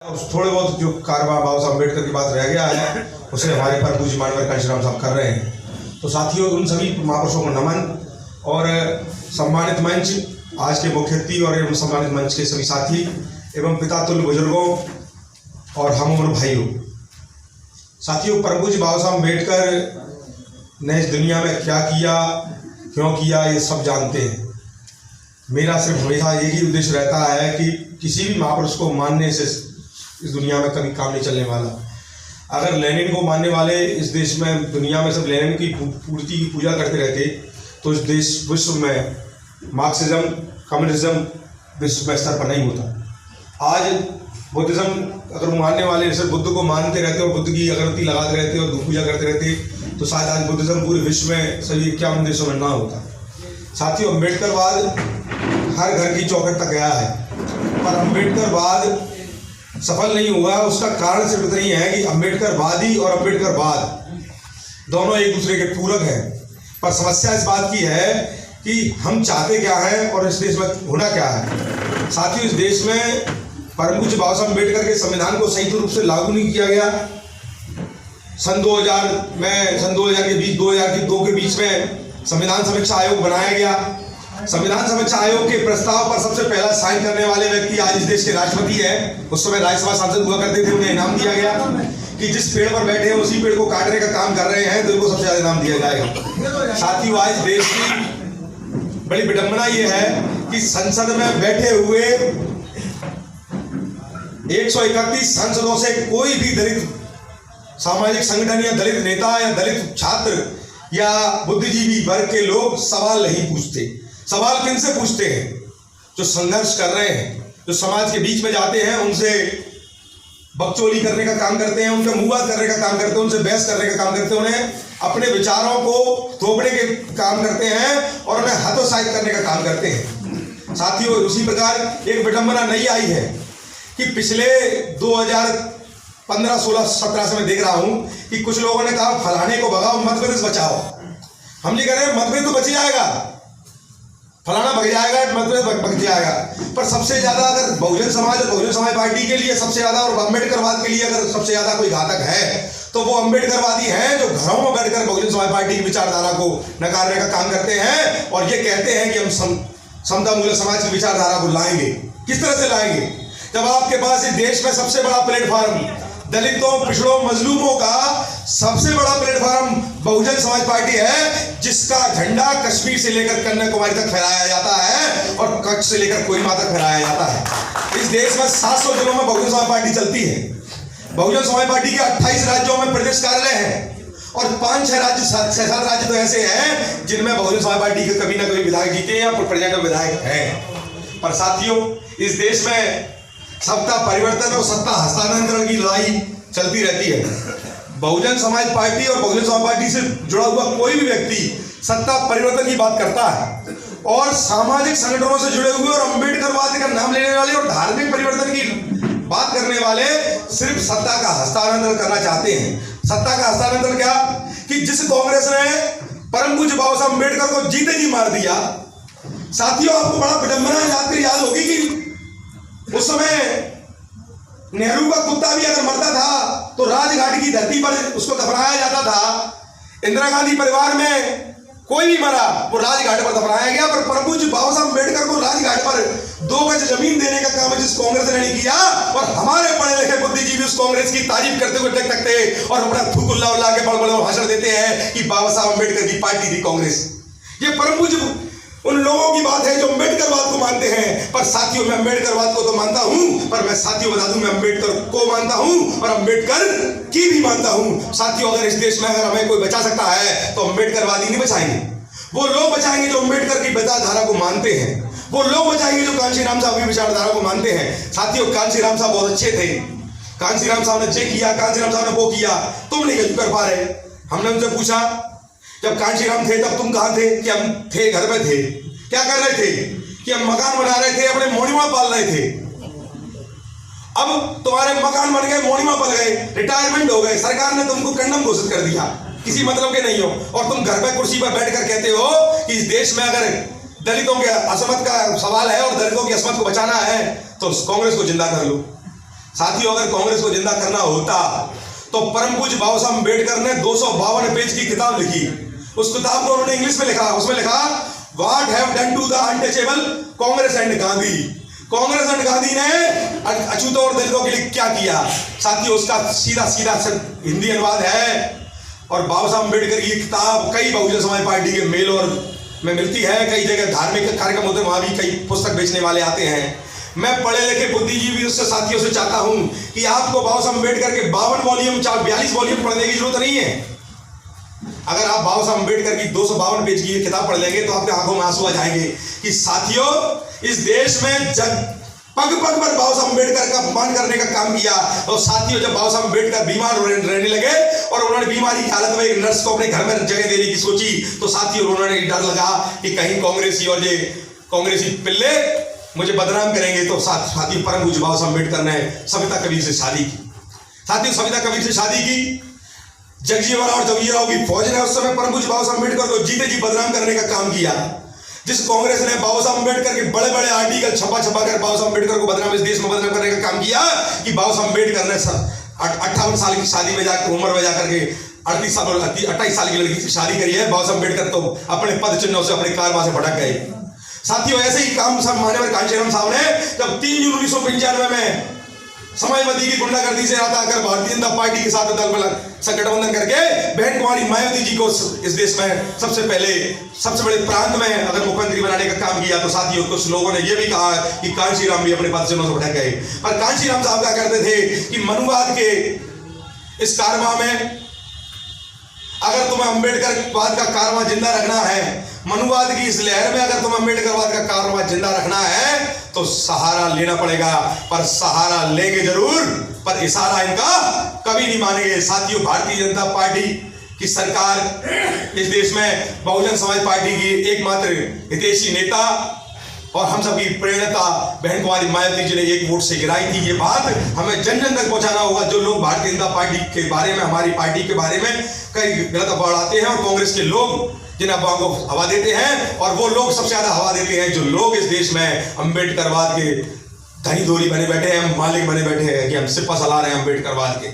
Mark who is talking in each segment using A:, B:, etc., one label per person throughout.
A: थोड़े बहुत जो कारवा बाबा साहब अम्बेडकर की बात रह गया है उसे हमारे पर पूज्य मानवर कांशीराम साहब कर रहे हैं। तो साथियों, उन सभी महापुरुषों को नमन और सम्मानित मंच, आज के मुख्य अतिथि और सम्मानित मंच के सभी साथी एवं पिता तुल्य बुजुर्गों और हम उम्र भाइयों। साथियों, परम पूज्य बाबा साहब अम्बेडकर ने इस दुनिया में क्या किया, क्यों किया, ये सब जानते हैं। मेरा सिर्फ हमेशा यही उद्देश्य रहता है कि किसी भी महापुरुष को मानने से इस दुनिया में कभी काम नहीं चलने वाला। अगर लेनिन को मानने वाले इस देश में, दुनिया में सब लेनिन की पूर्ति की पूजा करते रहते तो इस देश विश्व में मार्क्सिज्म, कम्युनिज्म विश्व में स्तर पर नहीं होता। आज बुद्धिज्म अगर मानने वाले सिर्फ बुद्ध को मानते रहते और बुद्ध की अगरबत्ती लगाते रहते और पूजा करते रहते तो शायद आज बुद्धिज्म पूरे विश्व में सभी 51 देशों में ना होता। साथियों, अम्बेडकरवाद हर घर की चौखट तक गया है, पर अम्बेडकरवाद सफल नहीं हुआ। उसका कारण सिर्फ इतना ही है कि अम्बेडकरवादी और अम्बेडकरवाद दोनों एक दूसरे के पूरक हैं। पर समस्या इस बात की है कि हम चाहते क्या हैं और इस देश में होना क्या है। साथियों, इस देश में परम पूज्य बाबा साहब अम्बेडकर के संविधान को सही रूप से लागू नहीं किया गया। सन 2002 के बीच में संविधान समीक्षा आयोग बनाया गया। संविधान समीक्षा आयोग के प्रस्ताव पर सबसे पहला साइन करने वाले व्यक्ति आज इस देश के राष्ट्रपति हैं। उस समय राज्यसभा सांसद हुआ करते थे, उन्हें इनाम दिया गया कि जिस पेड़ पर बैठे हैं उसी पेड़ को काटने का काम कर रहे हैं तो इनको सबसे ज्यादा इनाम दिया जाएगा। साथियों, आज देश की बड़ी विडंबना यह है कि संसद में बैठे हुए 131 सांसदों से कोई भी दलित सामाजिक संगठन या दलित नेता या दलित छात्र या बुद्धिजीवी वर्ग के लोग सवाल नहीं पूछते। सवाल किन से पूछते हैं? जो संघर्ष कर रहे हैं, जो समाज के बीच में जाते हैं, उनसे बकचोदी करने का काम करते हैं, उनके मुंहबात करने का काम करते हैं, उनसे बहस करने का काम करते हैं, उन्हें अपने विचारों को थोपने के काम करते हैं और उन्हें हतोत्साहित करने का काम करते हैं। साथियों, उसी प्रकार एक विडंबना नई आई है कि पिछले 2015, 16, 17 से मैं देख रहा हूं कि कुछ लोगों ने कहा फलाने को भगाओ, मध्य प्रदेश बचाओ। हम नहीं कह रहे मध्य प्रदेश तो बच जाएगा, फलाना भग जाएगा, मध्य प्रदेश बच जाएगा। पर सबसे ज्यादा अगर बहुजन समाज और बहुजन समाज पार्टी के लिए सबसे ज्यादा और अम्बेडकरवाद के लिए अगर सबसे ज्यादा कोई घातक है तो वो अम्बेडकरवादी हैं जो घरों में बैठकर बहुजन समाज पार्टी की विचारधारा को नकारने का काम करते हैं और ये कहते हैं कि हम समता मूल्य समाज की विचारधारा को लाएंगे। किस तरह से लाएंगे जब आपके पास इस देश में सबसे बड़ा प्लेटफॉर्म दलितों, पिछड़ों, मजलूमों का सबसे बड़ा प्लेटफॉर्म बहुजन समाज पार्टी है, जिसका झंडा कश्मीर से लेकर कन्याकुमारी तक फहराया जाता है और कच्छ से लेकर कोहिमा तक फहराया जाता है। इस देश में 700 जिलों में बहुजन समाज पार्टी चलती है। बहुजन समाज पार्टी के 28 राज्यों में प्रदेश कार्यालय है और 5-6 राज्य, 6-7 राज्य तो ऐसे हैं जिनमें बहुजन समाज पार्टी के कभी ना कभी विधायक जीते हैं या प्रेसिडेंट विधायक हैं। पर साथियों, इस देश में सत्ता परिवर्तन और सत्ता हस्तांतरण की लड़ाई चलती रहती है। बहुजन समाज पार्टी और बहुजन समाज पार्टी से जुड़ा हुआ कोई भी व्यक्ति सत्ता परिवर्तन की बात करता है और सामाजिक संगठनों से जुड़े हुए और अम्बेडकरवाद का नाम लेने वाले और धार्मिक परिवर्तन की बात करने वाले सिर्फ सत्ता का हस्तांतरण करना चाहते हैं। सत्ता का हस्तांतरण क्या कि जिस कांग्रेस ने परम पूज्य बाबा साहब अम्बेडकर को जीते जी मार दिया। साथियों, आपको बड़ा विडंबना याद होगी कि उस समय नेहरू का कुत्ता भी अगर मरता था तो राजघाट की धरती पर उसको दफनाया जाता था। इंदिरा गांधी परिवार में कोई भी मरा वो राजघाट पर दफनाया गया। पर परम पूज्य बाबा साहब अम्बेडकर को राजघाट पर 2 गज जमीन देने का काम जिस कांग्रेस ने नहीं किया और हमारे पढ़े लिखे बुद्धिजीवी उस कांग्रेस की तारीफ करते हुए टक टकते और अपना थूक उल्ला के बड़े बड़े भाषण देते हैं कि बाबा साहब अम्बेडकर की पार्टी थी कांग्रेस। ये परम पूज्य उन लोगों की बात है जो अम्बेडकरवाद को मानते हैं। पर साथियों, मैं अम्बेडकरवाद को तो मानता हूं, पर मैं साथियों बता दूं मैं अम्बेडकर को मानता हूं और अम्बेडकर की भी मानता हूं। साथियों, अगर इस देश में अगर हमें कोई बचा सकता है तो अम्बेडकरवादी नहीं बचाएंगे। वो लोग बचाएंगे जो अम्बेडकर की विचारधारा को मानते हैं। वो लोग बचाएंगे जो कांशीराम साहब की विचारधारा को मानते हैं। साथियों, कांशीराम साहब बहुत अच्छे थे। कांशीराम साहब ने ये किया, कांशीराम साहब ने वो किया, तुम नहीं कर पा रहे। हमने उनसे पूछा जब कांशीराम थे तब तुम कहां थे? कि हम थे घर में थे। क्या कर रहे थे? कि हम मकान बना रहे थे, अपने मोड़ीमा पाल रहे थे। अब तुम्हारे मकान बन गए, मोड़ीमा पल गए, रिटायरमेंट हो गए, सरकार ने तुमको कंडम घोषित कर दिया, किसी मतलब के नहीं हो, और तुम घर पे कुर्सी पर बैठकर कहते हो कि इस देश में अगर दलितों के असमत का सवाल है और दलितों की असमत को बचाना है तो कांग्रेस को जिंदा कर लो। साथियों, अगर कांग्रेस को जिंदा करना होता तो परम पूज्य बाबा साहब अम्बेडकर ने 252 पेज की किताब लिखी। उस किताब को उन्होंने इंग्लिश में लिखा। उसमें लिखा, what have done to the untouchable Congress and Gandhi. Congress and Gandhi ने अछूतों और दलितों के लिए क्या किया। साथियों, उसका सीधा सीधा हिंदी अनुवाद है। और बाबा साहब अम्बेडकर की किताब कई बहुजन समाज पार्टी के मेल और में मिलती है। कई जगह धार्मिक कार्यक्रम होते हैं, वहां भी कई पुस्तक बेचने वाले आते हैं। मैं पढ़े लिखे बुद्धिजीवी उससे साथियों से चाहता हूं कि आपको बाबा साहब अम्बेडकर के 52 वॉल्यूम 42 वॉल्यूम पढ़ने की जरूरत नहीं है। अगर आप बाबा साहब अम्बेडकर की 252 पेज की किताब पढ़ लेंगे तो आपके आंखों में आंसू आ जाएंगे कि साथियों, इस देश में जब पग पग पर बाबा साहब अम्बेडकर का अपमान करने का काम किया। और साथियों, जब बाबा साहब अम्बेडकर बीमार रहने लगे और उन्होंने बीमारी की हालत में एक नर्स को अपने घर में जगह देने की सोची, तो साथियों उन्होंने डर लगा कि कहीं कांग्रेसी और ये कांग्रेसी पिल्ले मुझे बदनाम करेंगे। तो साथियों, परम पूज्य बाबा साहब अम्बेडकर ने सविता कबीर से शादी की। साथियों, सविता कबीर से शादी की। जगजीवन और जगजीराव की फौज ने उस समय परम पूज्य बाबा साहब अम्बेडकर को जीते जी बदनाम करने का काम किया। जिस कांग्रेस ने बाबा साहब अम्बेडकर के बड़े बड़े आर्टिकल छपा कर बाबा साहब अम्बेडकर को बदनाम, इस देश में बदनाम करने का काम किया कि बाबा साहब अम्बेडकर ने 58 साल की शादी में जाकर उम्र में जाकर के 28 साल की लड़की से शादी करी है। बाबा साहब अम्बेडकर तो अपने पद चिन्हों से अपने कारवा से भटक गए। साथियों, ऐसे ही काम सब मान्यवर कांशीराम साहब ने जब 3 जून 1995 में समाजवादी की गुंडागर्दी से आता आकर भारतीय जनता पार्टी के साथ दल में संगठबंधन करके बहन कुमारी मायावती जी को इस देश में सबसे बड़े प्रांत में अगर मुख्यमंत्री बनाने का काम किया, तो साथियों कुछ लोगों ने यह भी कहा कि कांशीराम भी अपने पद से भटक गए। पर कांशीराम साहब क्या करते थे कि मनुवाद के इस कारवां में अगर तुम्हें अम्बेडकरवाद का कारवां जिंदा रखना है, मनुवाद की इस लहर में अगर तुम्हें अम्बेडकरवाद का कारवां जिंदा रखना है तो सहारा लेना पड़ेगा। पर सहारा लेंगे जरूर, पर इशारा इनका कभी नहीं मानेंगे। साथियों, भारतीय जनता पार्टी की सरकार इस देश में बहुजन समाज पार्टी की एकमात्र हितैषी नेता और हम सबकी प्रेरणा बहन कुमारी मायावती जी ने 1 वोट से गिराई थी। ये बात हमें जन जन तक पहुंचाना होगा। जो लोग भारतीय जनता पार्टी के बारे में, हमारी पार्टी के बारे में कई गलत अफवाह उड़ाते हैं और कांग्रेस के लोग जिन अफवाह को हवा देते हैं, और वो लोग सबसे ज्यादा हवा देते हैं जो लोग इस देश में अम्बेडकरवाद के धनी धोरी बने बैठे हैं, मालिक बने बैठे हैं कि हम सिपा सला रहे हैं अम्बेडकरवाद के।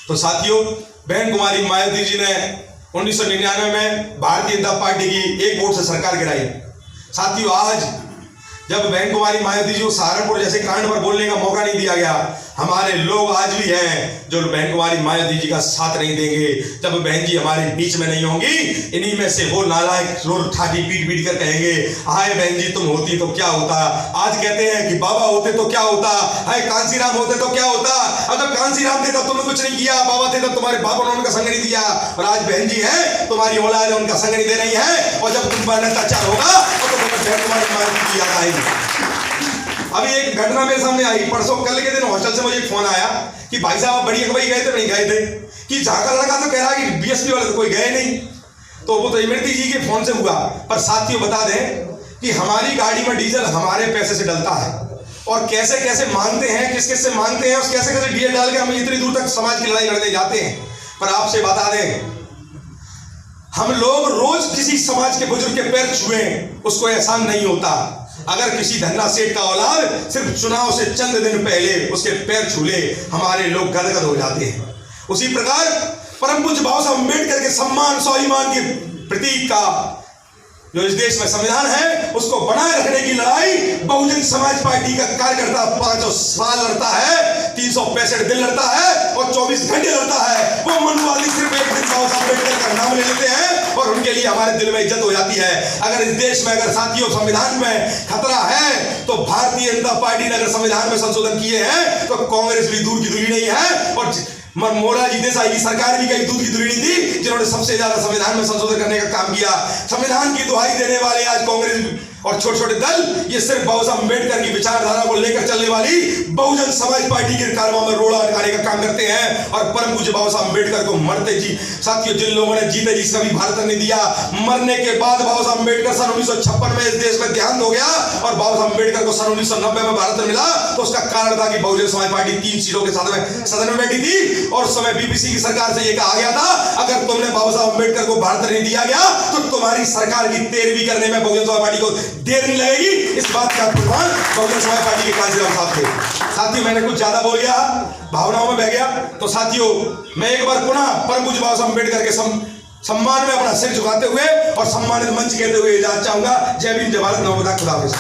A: तो साथियों, बहन कुमारी मायावती जी ने 1999 में भारतीय जनता पार्टी की 1 वोट से सरकार गिराई। साथियों, आज जब बहन कुमारी मायावती जी को सहारनपुर जैसे कांड पर बोलने का मौका नहीं दिया गया, हमारे लोग आज भी हैं जो बहन कुमारी मायावती जी का साथ नहीं देंगे। जब बहन जी हमारे बीच में नहीं होंगी, इन्हीं में से वो नालायक रोड ठाठी पीट कर कहेंगे, हाय बहन जी तुम होती तो क्या होता। आज कहते हैं कि बाबा होते तो क्या होता, हाय कांसीराम होते तो क्या होता। अगर कांसीराम थे तब तुमने कुछ नहीं किया, बाबा थे तब तुम्हारे बाबा ने उनका संग नहीं दिया, और आज बहन जी है तुम्हारी औलाद है उनका संग नहीं दे रही है। और जब तुम पर अत्याचार होगा तो तुम्हें बहन कुमारी मायावती की याद आएगी। अभी एक घटना मेरे सामने आई, परसों कल के दिन हॉस्टल से मुझे एक फोन आया कि भाई साहब आप बड़ी अगुवाई गए थे, नहीं गए थे, कि जहां का लड़का तो कह रहा है कि बीएसपी वाले तो कोई गए नहीं। तो वो तो इमरती जी के फोन से हुआ। पर साथियों, बता दें कि हमारी गाड़ी में डीजल हमारे पैसे से डलता है, और कैसे कैसे मांगते हैं, किस किस से मांगते हैं, और कैसे कैसे डीजल डाल के हम इतनी दूर तक समाज की लड़ाई लड़ने जाते हैं। पर आपसे बता दें, हम लोग रोज किसी समाज के बुजुर्ग के पैर छुए, उसको एहसान नहीं होता। अगर किसी धन्ना सेठ का औलाद सिर्फ चुनाव से चंद दिन पहले उसके पैर छू ले, हमारे लोग गदगद हो जाते हैं। उसी प्रकार परम पूज्य बाबा साहब अम्बेडकर के सम्मान स्वाभिमान के प्रतीक का जो इस देश में संविधान है, उसको बनाए रखने की लड़ाई बहुजन समाज पार्टी का कार्यकर्ता 5 साल लड़ता है, 365 दिन लड़ता है और 24 घंटे लड़ता है। वो मनुवादी सिर्फ एक दिन बाबा साहब अम्बेडकर का नाम ले लेते हैं और उनके लिए हमारे दिल में इज्जत हो जाती है। अगर इस देश में अगर साथियों संविधान में खतरा है, तो भारतीय जनता पार्टी ने अगर संविधान में संशोधन किए हैं तो कांग्रेस भी दूर की दूरी नहीं है, और मोरारजी देसाई की सरकार भी कहीं दूध की दूरी नहीं थी जिन्होंने सबसे ज्यादा संविधान में संशोधन करने का काम किया। संविधान की दुहाई देने वाले आज कांग्रेस और छोटे छोटे दल, ये सिर्फ बाबा साहब अम्बेडकर की विचारधारा को लेकर चलने वाली बहुजन समाज पार्टी के कारवां में रोड़ा अटकाने का काम करते हैं। और परम पूज्य बाबा साहब अम्बेडकर को मरते जी साथियों, जिन लोगों ने जीते जी कभी भारत नहीं दिया, मरने के बाद बाबा साहब अम्बेडकर सन 1956 में इस देश में देहांत हो गया और बाबा साहब अम्बेडकर को सन 1990 में भारत में मिला, तो उसका कारण था कि बहुजन समाज पार्टी 3 सीटों के साथ में सदन में बैठी थी और उस समय बीपीसी की सरकार से यह कहा गया था, अगर तुमने बाबा साहब अम्बेडकर को भारत नहीं दिया गया तो तुम्हारी सरकार की तेरहवीं करने में बहुजन समाज पार्टी को देर नहीं लगेगी। इस बात का प्रमाण बहुजन समाज पार्टी के कांशीराम साहब थे। साथियों मैंने कुछ ज्यादा बोल गया, भावनाओं में बह गया, तो साथियों मैं एक बार पुनः परम पूज्य बाबा साहब अम्बेडकर के सम्मान में अपना सिर झुकाते हुए और सम्मानित मंच कहते हुए इजाजत चाहूंगा। जय भीम, जय भारत, नमो बुद्धाय, खुदा हाफिज़।